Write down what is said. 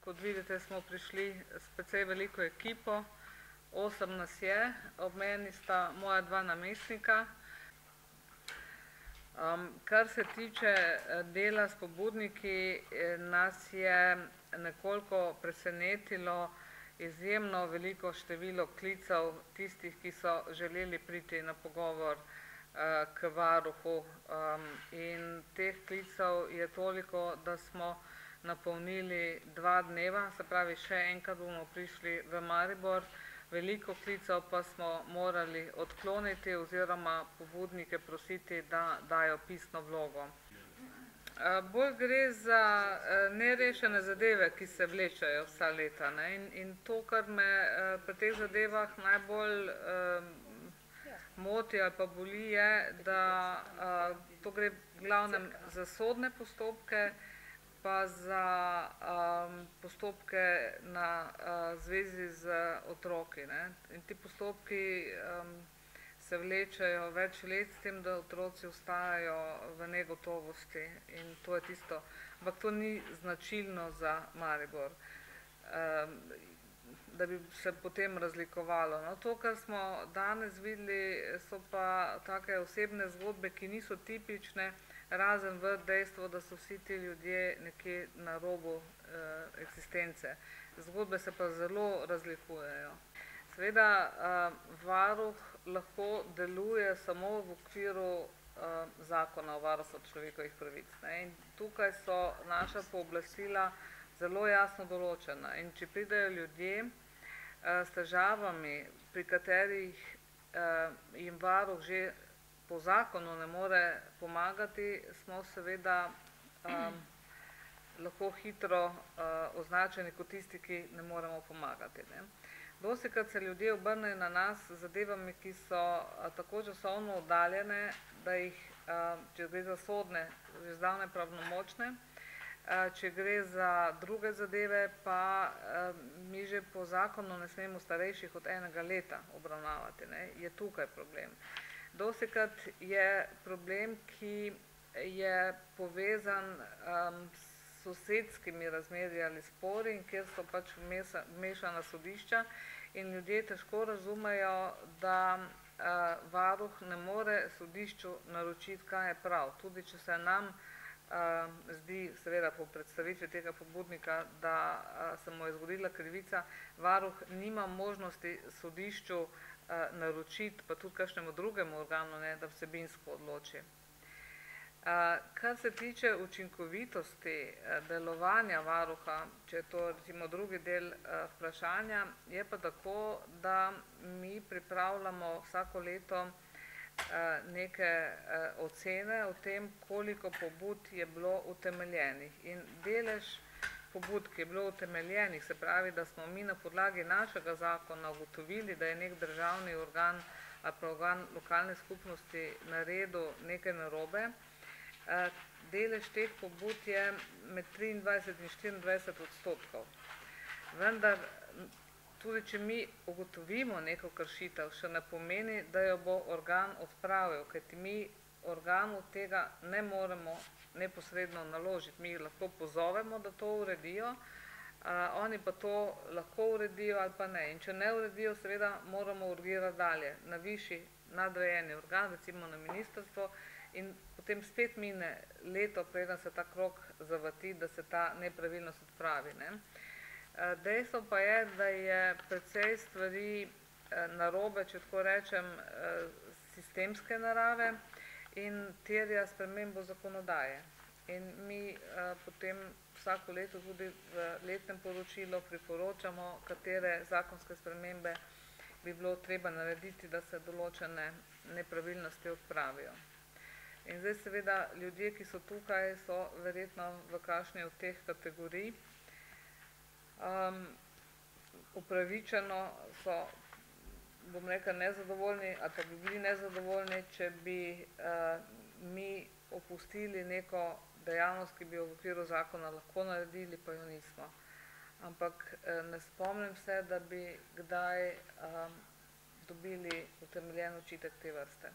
Kot vidite, smo prišli s precej veliko ekipo, 8 nas je, ob meni sta moja 2 namestnika. Kar se tiče dela s pobudniki, nas je nekoliko presenetilo izjemno veliko število klicev tistih, ki so želeli priti na pogovor k varuhu. In teh klicev je toliko, da smo napolnili 2 dneva, se pravi, še enkrat bomo prišli v Maribor. Veliko klicev pa smo morali odkloniti oziroma pobudnike prositi, da dajo pisno vlogo. Bolj gre za nerešene zadeve, ki se vlečejo vsa leta. In to, kar me pri teh zadevah najbolj moti ali pa boli, je, da to gre v glavnem za sodne postopke, pa za postopke na zvezi z otroki. In ti postopki se vlečejo več let, s tem, da otroci ostajajo v negotovosti, in to je tisto, ampak to ni značilno za Maribor, da bi se potem razlikovalo. To, kar smo danes videli, so pa take osebne zgodbe, ki niso tipične, razen v dejstvo, da so vsi ti ljudje nekje na robu eksistence. Zgodbe se pa zelo razlikujejo. Seveda, varuh lahko deluje samo v okviru zakona o varstvu človekovih pravic. In tukaj so naša pooblastila zelo jasno določena. In če pridejo ljudje s težavami, pri katerih jim varuh že po zakonu ne more pomagati, smo seveda lahko hitro označeni kot tisti, ki ne moremo pomagati. Dostikrat se ljudje obrnejo na nas z zadevami, ki so tako časovno oddaljene, da jih, če gre za sodne, že zdavnaj pravnomočne, če gre za druge zadeve, pa mi že po zakonu ne smemo starejših od 1 leta obravnavati. Je tukaj problem. Dostikrat je problem, ki je povezan s sosedskimi razmerji ali spori, in kjer so pač vmešana sodišča, in ljudje težko razumejo, da varuh ne more sodišču naročiti, kaj je prav. Tudi če se nam zdi, seveda po predstavitvi tega pobudnika, da se mu je zgodila krivica, varuh nima možnosti sodišču naročiti, pa tudi kakšnemu drugemu organu, da vsebinsko odloči. Kar se tiče učinkovitosti delovanja varuha, če je to recimo drugi del vprašanja, je pa tako, da mi pripravljamo vsako leto neke ocene o tem, koliko pobud je bilo utemeljenih. In delež pobud, ki je bilo utemeljenih, se pravi, da smo mi na podlagi našega zakona ugotovili, da je nek državni organ ali pa organ lokalne skupnosti naredil nekaj narobe, delež teh pobud je med 23 in 24%. Vendar tudi če mi ugotovimo neko kršitev, še ne pomeni, da jo bo organ odpravil, kajti mi organu tega ne moremo neposredno naložiti. Mi lahko pozovemo, da to uredijo, oni pa to lahko uredijo ali pa ne. In če ne uredijo, seveda moramo urgirati dalje na višji nadrejeni organ, recimo na ministrstvo, in potem spet mine leto, preden se ta krog zavrti, da se ta nepravilnost odpravi. Dejstvo pa je, da je precej stvari narobe, če tako rečem, sistemske narave in terja spremembo zakonodaje. In mi potem vsako leto tudi v letnem poročilu priporočamo, katere zakonske spremembe bi bilo treba narediti, da se določene nepravilnosti odpravijo. In zdaj seveda ljudje, ki so tukaj, so verjetno v kakšni od teh kategorij. Upravičeno so, bom rekla, nezadovoljni ali pa bi bili nezadovoljni, če bi mi opustili neko dejavnost, ki bi jo v okviru zakona lahko naredili, pa jo nismo. Ampak ne spomnim se, da bi kdaj dobili utemeljen očitek te vrste.